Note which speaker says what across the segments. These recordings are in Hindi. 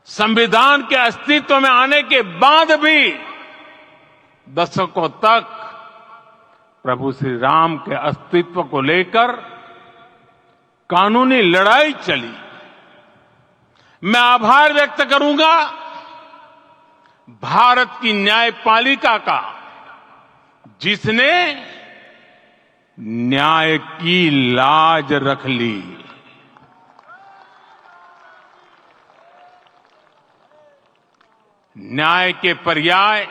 Speaker 1: संविधान के अस्तित्व में आने के बाद भी दशकों तक प्रभु श्री राम के अस्तित्व को लेकर कानूनी लड़ाई चली। मैं आभार व्यक्त करूंगा भारत की न्यायपालिका का, जिसने न्याय की लाज रख ली। न्याय के पर्याय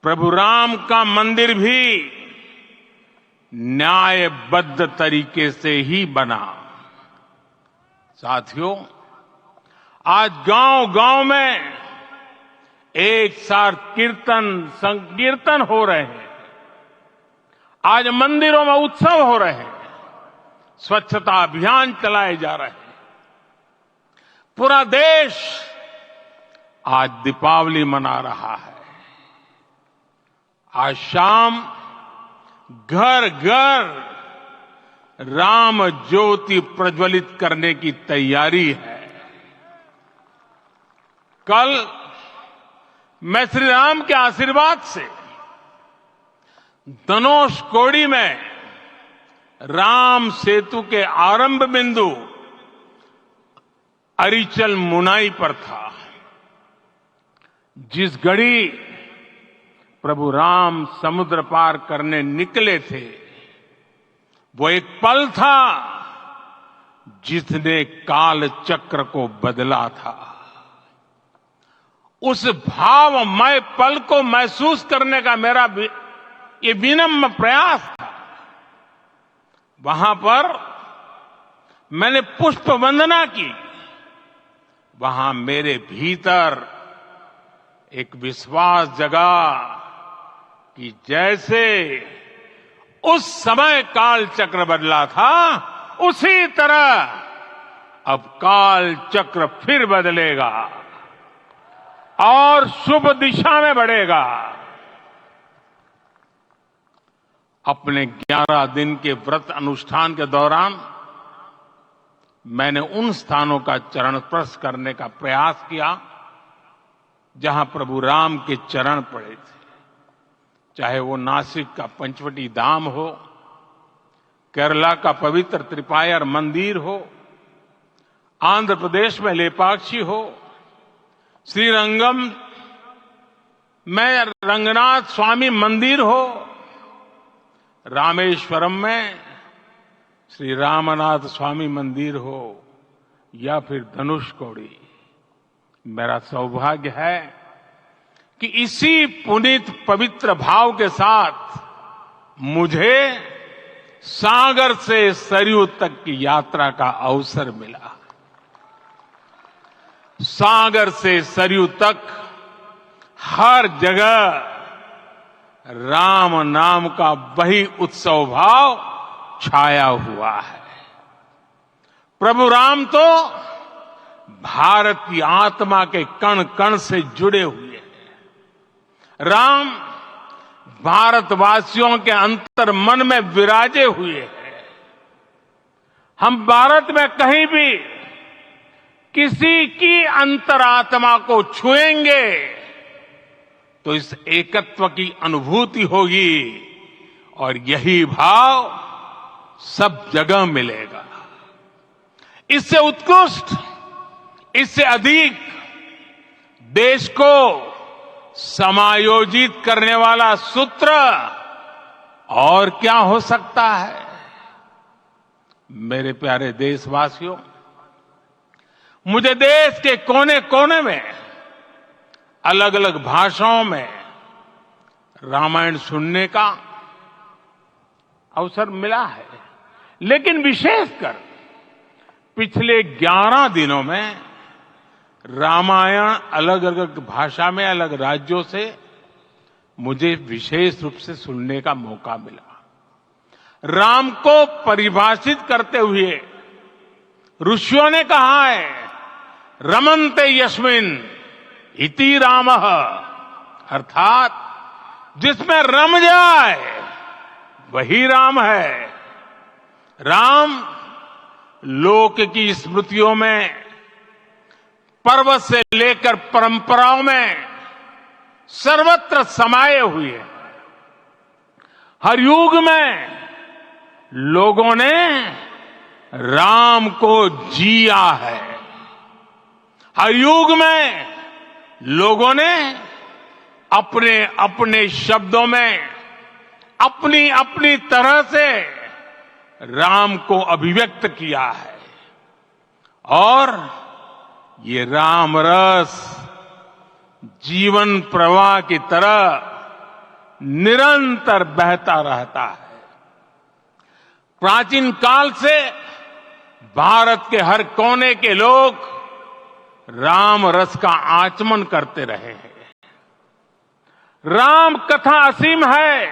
Speaker 1: प्रभु राम का मंदिर भी न्यायबद्ध तरीके से ही बना। साथियों, आज गांव-गांव में एक साथ कीर्तन संकीर्तन हो रहे हैं। आज मंदिरों में उत्सव हो रहे हैं, स्वच्छता अभियान चलाए जा रहे हैं। पूरा देश आज दीपावली मना रहा है। आज शाम घर घर राम ज्योति प्रज्वलित करने की तैयारी है। कल मैं श्री राम के आशीर्वाद से धनुषकोडी में राम सेतु के आरंभ बिंदु अरिचल मुनाई पर था। जिस घड़ी प्रभु राम समुद्र पार करने निकले थे, वो एक पल था जिसने काल चक्र को बदला था। उस भावमय पल को महसूस करने का मेरा ये विनम्र प्रयास था। वहां पर मैंने पुष्प वंदना की। वहां मेरे भीतर एक विश्वास जगा कि जैसे उस समय काल चक्र बदला था, उसी तरह अब काल चक्र फिर बदलेगा और शुभ दिशा में बढ़ेगा। अपने 11 दिन के व्रत अनुष्ठान के दौरान मैंने उन स्थानों का चरण स्पर्श करने का प्रयास किया जहां प्रभु राम के चरण पड़े थे। चाहे वो नासिक का पंचवटी धाम हो, केरला का पवित्र त्रिपायर मंदिर हो, आंध्र प्रदेश में लेपाक्षी हो, श्रीरंगम में रंगनाथ स्वामी मंदिर हो, रामेश्वरम में श्री रामनाथ स्वामी मंदिर हो, या फिर धनुषकोडी। मेरा सौभाग्य है कि इसी पुनीत पवित्र भाव के साथ मुझे सागर से सरयू तक की यात्रा का अवसर मिला। सागर से सरयू तक हर जगह राम नाम का वही उत्सव भाव छाया हुआ है। प्रभु राम तो भारत की आत्मा के कण कण से जुड़े हुए हैं। राम भारतवासियों के अंतर मन में विराजे हुए हैं। हम भारत में कहीं भी किसी की अंतरात्मा को छुएंगे तो इस एकत्व की अनुभूति होगी और यही भाव सब जगह मिलेगा। इससे उत्कृष्ट, इससे अधिक देश को समायोजित करने वाला सूत्र और क्या हो सकता है। मेरे प्यारे देशवासियों, मुझे देश के कोने कोने में अलग अलग भाषाओं में रामायण सुनने का अवसर मिला है, लेकिन विशेषकर पिछले 11 दिनों में रामायण अलग अलग भाषा में अलग राज्यों से मुझे विशेष रूप से सुनने का मौका मिला। राम को परिभाषित करते हुए ऋषियों ने कहा है, रमन्ते यस्मिन् इति रामः, अर्थात जिसमें रम जाए वही राम है। राम लोक की स्मृतियों में पर्वत से लेकर परंपराओं में सर्वत्र समाये हुए हैं। हर युग में लोगों ने राम को जिया है। हर युग में लोगों ने अपने अपने शब्दों में अपनी अपनी तरह से राम को अभिव्यक्त किया है और ये राम रस जीवन प्रवाह की तरह निरंतर बहता रहता है। प्राचीन काल से भारत के हर कोने के लोग राम रस का आचमन करते रहे हैं। राम कथा असीम है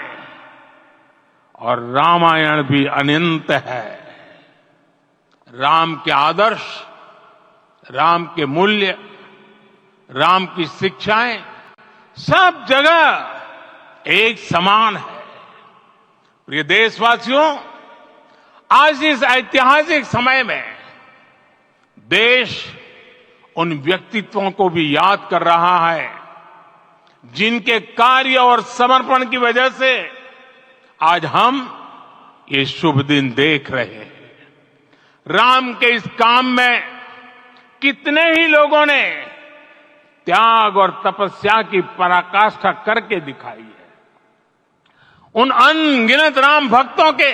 Speaker 1: और रामायण भी अनंत है। राम के आदर्श, राम के मूल्य, राम की शिक्षाएं सब जगह एक समान है। प्रिय देशवासियों, आज इस ऐतिहासिक समय में देश उन व्यक्तित्वों को भी याद कर रहा है जिनके कार्य और समर्पण की वजह से आज हम ये शुभ दिन देख रहे हैं। राम के इस काम में कितने ही लोगों ने त्याग और तपस्या की पराकाष्ठा करके दिखाई है। उन अनगिनत राम भक्तों के,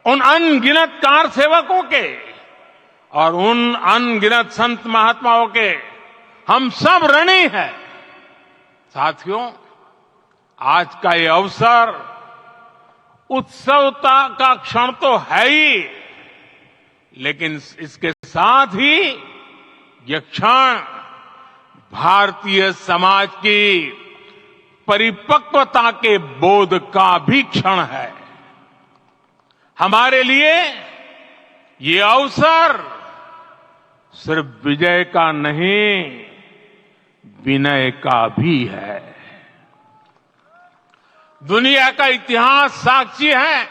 Speaker 1: उन अनगिनत कार सेवकों के और उन अनगिनत संत महात्माओं के हम सब ऋणी हैं। साथियों, आज का ये अवसर उत्सवता का क्षण तो है ही, लेकिन इसके साथ ही यह क्षण भारतीय समाज की परिपक्वता के बोध का भी क्षण है। हमारे लिए ये अवसर सिर्फ विजय का नहीं, विनय का भी है। दुनिया का इतिहास साक्षी है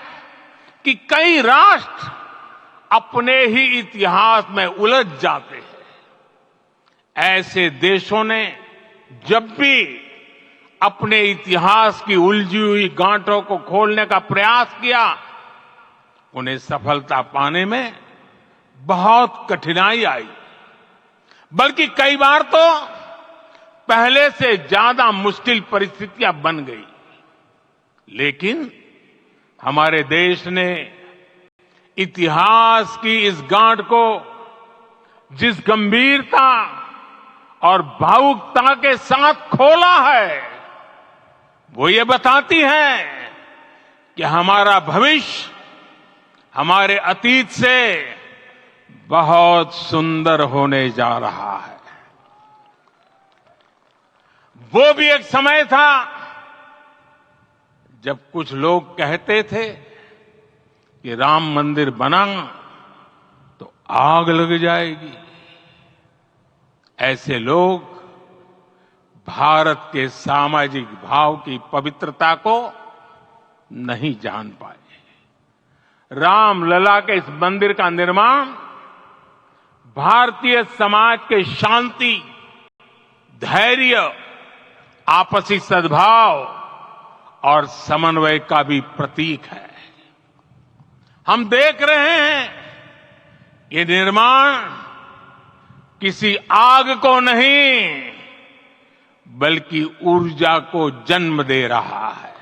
Speaker 1: कि कई राष्ट्र अपने ही इतिहास में उलझ जाते हैं। ऐसे देशों ने जब भी अपने इतिहास की उलझी हुई गांठों को खोलने का प्रयास किया, उन्हें सफलता पाने में बहुत कठिनाई आई, बल्कि कई बार तो पहले से ज्यादा मुश्किल परिस्थितियां बन गई। लेकिन हमारे देश ने इतिहास की इस गांठ को जिस गंभीरता और भावुकता के साथ खोला है, वो ये बताती है कि हमारा भविष्य हमारे अतीत से बहुत सुंदर होने जा रहा है। वो भी एक समय था जब कुछ लोग कहते थे कि राम मंदिर बना तो आग लग जाएगी। ऐसे लोग भारत के सामाजिक भाव की पवित्रता को नहीं जान पाए। रामलला के इस मंदिर का निर्माण भारतीय समाज के शांति, धैर्य, आपसी सद्भाव और समन्वय का भी प्रतीक है। हम देख रहे हैं ये निर्माण किसी आग को नहीं बल्कि ऊर्जा को जन्म दे रहा है।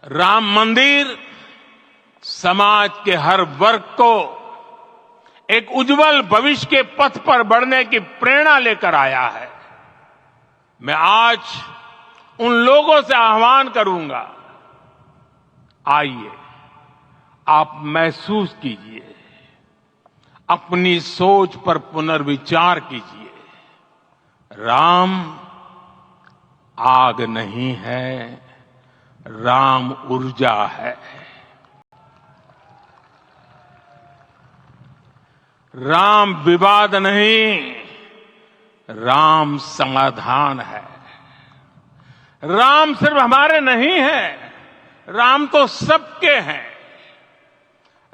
Speaker 1: राम मंदिर समाज के हर वर्ग को एक उज्जवल भविष्य के पथ पर बढ़ने की प्रेरणा लेकर आया है। मैं आज उन लोगों से आह्वान करूंगा, आइए आप महसूस कीजिए, अपनी सोच पर पुनर्विचार कीजिए। राम आग नहीं है, राम ऊर्जा है। राम विवाद नहीं, राम समाधान है। राम सिर्फ हमारे नहीं है, राम तो सबके हैं।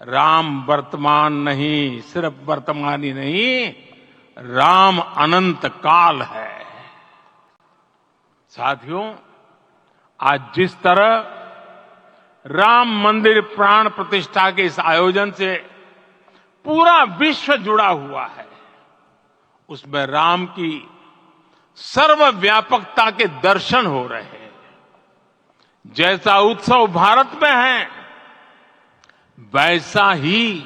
Speaker 1: राम वर्तमान नहीं, सिर्फ वर्तमान ही नहीं, राम अनंत काल है। साथियों, आज जिस तरह राम मंदिर प्राण प्रतिष्ठा के इस आयोजन से पूरा विश्व जुड़ा हुआ है, उसमें राम की सर्वव्यापकता के दर्शन हो रहे हैं। जैसा उत्सव भारत में है, वैसा ही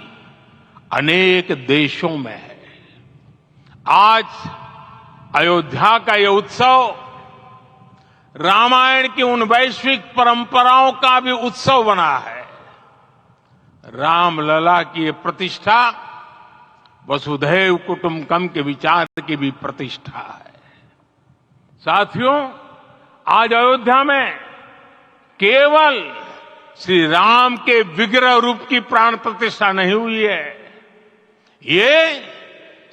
Speaker 1: अनेक देशों में है। आज अयोध्या का यह उत्सव रामायण की उन वैश्विक परंपराओं का भी उत्सव बना है। रामलला की ये प्रतिष्ठा वसुधैव कुटुंबकम के विचार की भी प्रतिष्ठा है। साथियों, आज अयोध्या में केवल श्री राम के विग्रह रूप की प्राण प्रतिष्ठा नहीं हुई है, ये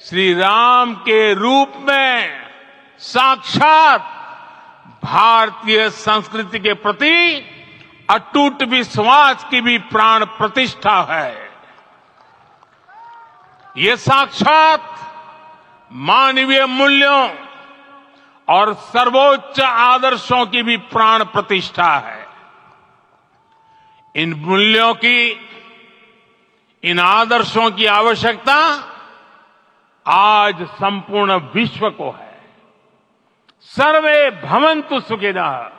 Speaker 1: श्री राम के रूप में साक्षात भारतीय संस्कृति के प्रति अटूट विश्वास की भी प्राण प्रतिष्ठा है। ये साक्षात मानवीय मूल्यों और सर्वोच्च आदर्शों की भी प्राण प्रतिष्ठा है। इन मूल्यों की, इन आदर्शों की आवश्यकता आज संपूर्ण विश्व को है। सर्वे भवन्तु सुखिनः,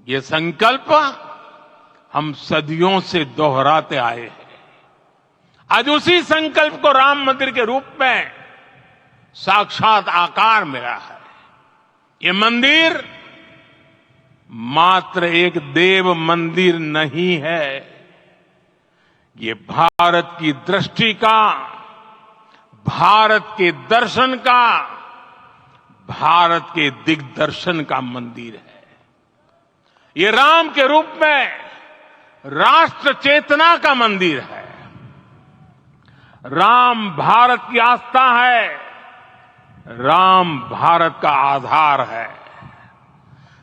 Speaker 1: ये संकल्प हम सदियों से दोहराते आए हैं। आज उसी संकल्प को राम मंदिर के रूप में साक्षात आकार मिला है। ये मंदिर मात्र एक देव मंदिर नहीं है, ये भारत की दृष्टि का, भारत के दर्शन का, भारत के दिग्दर्शन का मंदिर है। ये राम के रूप में राष्ट्र चेतना का मंदिर है। राम भारत की आस्था है, राम भारत का आधार है,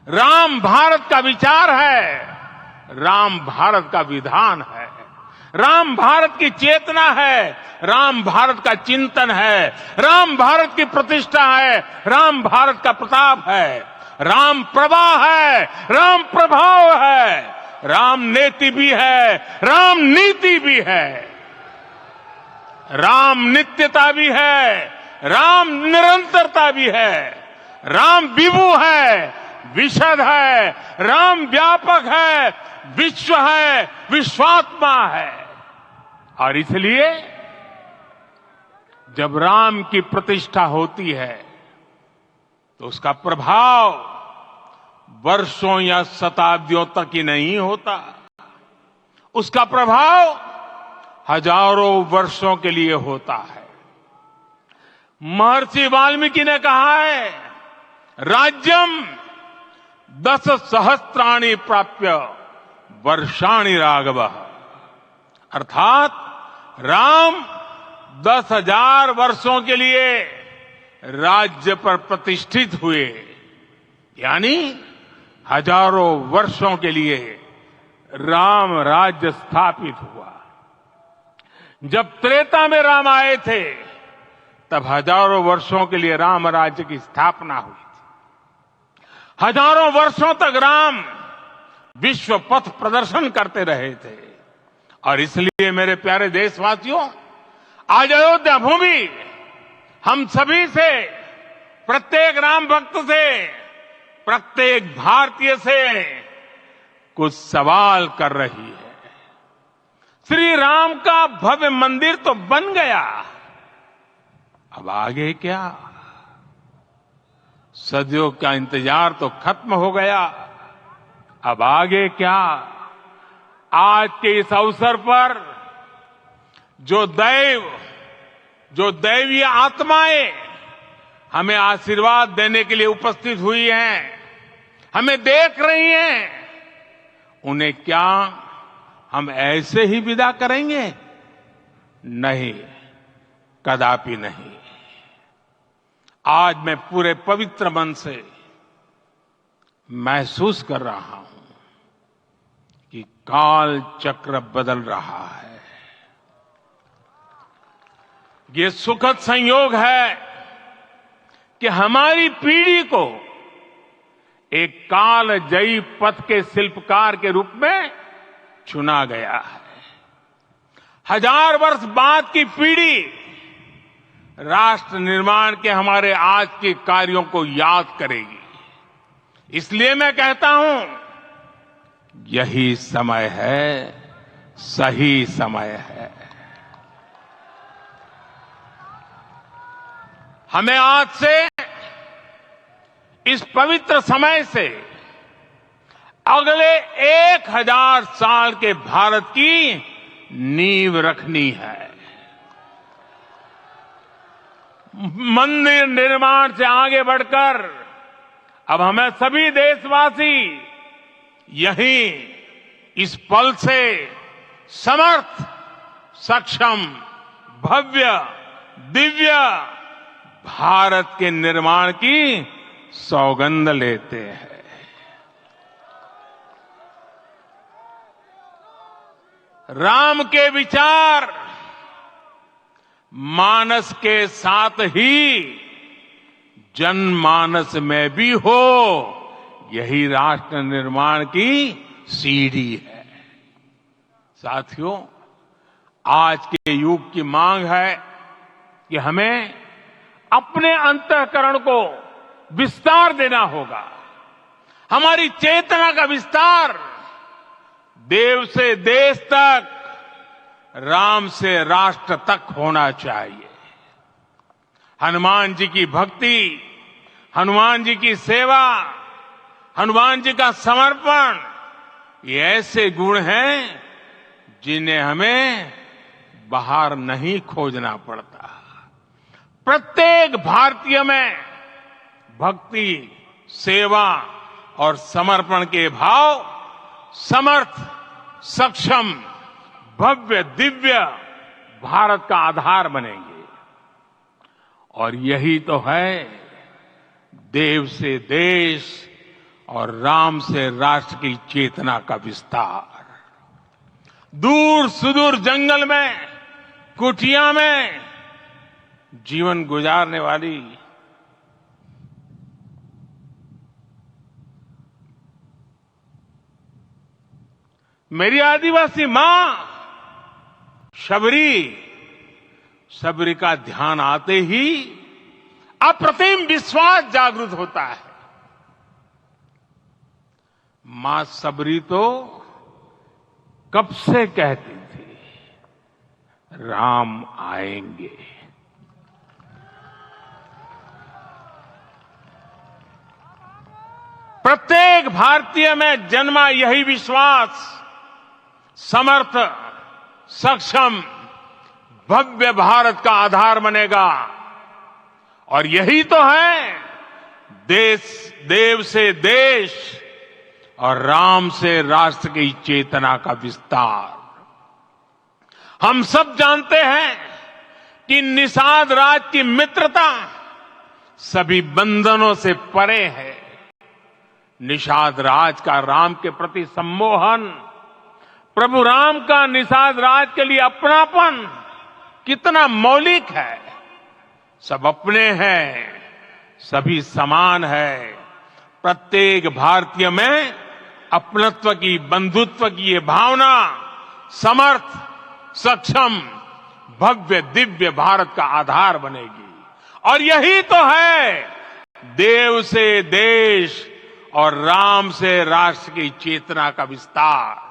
Speaker 1: राम भारत का विचार है, राम भारत का विधान है, राम भारत की चेतना है, राम भारत का चिंतन है, राम भारत की प्रतिष्ठा है, राम भारत का प्रताप है, राम प्रवाह है, राम प्रभाव है, राम नेति भी है, राम नीति भी है, राम नित्यता भी है, राम निरंतरता भी है, राम विभु है, विशद है, राम व्यापक है, विश्व है, विश्वात्मा है। और इसलिए जब राम की प्रतिष्ठा होती है तो उसका प्रभाव वर्षों या शताब्दियों तक ही नहीं होता, उसका प्रभाव हजारों वर्षों के लिए होता है। महर्षि वाल्मीकि ने कहा है, राज्यम 10 सहस्त्राणि प्राप्य वर्षाणि राघव, अर्थात राम 10,000 वर्षों के लिए राज्य पर प्रतिष्ठित हुए, यानी हजारों वर्षों के लिए राम राज्य स्थापित हुआ। जब त्रेता में राम आए थे तब हजारों वर्षों के लिए राम राज्य की स्थापना हुई थी। हजारों वर्षों तक राम विश्व पथ प्रदर्शन करते रहे थे। और इसलिए मेरे प्यारे देशवासियों, आज अयोध्या भूमि हम सभी से, प्रत्येक राम भक्त से, प्रत्येक भारतीय से कुछ सवाल कर रही है। श्री राम का भव्य मंदिर तो बन गया, अब आगे क्या? सदियों का इंतजार तो खत्म हो गया, अब आगे क्या? आज के इस अवसर पर जो दैवीय आत्माएं हमें आशीर्वाद देने के लिए उपस्थित हुई हैं, हमें देख रही हैं, उन्हें क्या हम ऐसे ही विदा करेंगे? नहीं, कदापि नहीं। आज मैं पूरे पवित्र मन से महसूस कर रहा हूं कि काल चक्र बदल रहा है। ये सुखद संयोग है कि हमारी पीढ़ी को एक कालजयी पथ के शिल्पकार के रूप में चुना गया है। 1000 वर्ष बाद की पीढ़ी राष्ट्र निर्माण के हमारे आज के कार्यों को याद करेगी। इसलिए मैं कहता हूं, यही समय है, सही समय है। हमें आज से इस पवित्र समय से अगले 1000 साल के भारत की नींव रखनी है। मंदिर निर्माण से आगे बढ़कर अब हमें सभी देशवासी यहीं इस पल से समर्थ, सक्षम, भव्य, दिव्य भारत के निर्माण की सौगंध लेते हैं। राम के विचार मानस के साथ ही जनमानस में भी हो, यही राष्ट्र निर्माण की सीढ़ी है। साथियों, आज के युग की मांग है कि हमें अपने अंतःकरण को विस्तार देना होगा। हमारी चेतना का विस्तार देव से देश तक, राम से राष्ट्र तक होना चाहिए। हनुमान जी की भक्ति, हनुमान जी की सेवा, हनुमान जी का समर्पण, ये ऐसे गुण हैं जिन्हें हमें बाहर नहीं खोजना पड़ता। प्रत्येक भारतीय में भक्ति, सेवा और समर्पण के भाव समर्थ, सक्षम, भव्य, दिव्य भारत का आधार बनेंगे। और यही तो है देव से देश और राम से राष्ट्र की चेतना का विस्तार। दूर सुदूर जंगल में, कुटिया में जीवन गुजारने वाली मेरी आदिवासी मां शबरी का ध्यान आते ही अप्रतिम विश्वास जागृत होता है। मां शबरी तो कब से कहती थी, राम आएंगे। प्रत्येक भारतीय में जन्मा यही विश्वास समर्थ, सक्षम, भव्य भारत का आधार बनेगा। और यही तो है देव से देश और राम से राष्ट्र की चेतना का विस्तार। हम सब जानते हैं कि निषाद राज की मित्रता सभी बंधनों से परे है। निषाद राज का राम के प्रति सम्मोहन, प्रभु राम का निषाद राज के लिए अपनापन कितना मौलिक है। सब अपने हैं, सभी समान है। प्रत्येक भारतीय में अपनत्व की, बंधुत्व की ये भावना समर्थ, सक्षम, भव्य, दिव्य भारत का आधार बनेगी। और यही तो है देव से देश और राम से राष्ट्र की चेतना का विस्तार।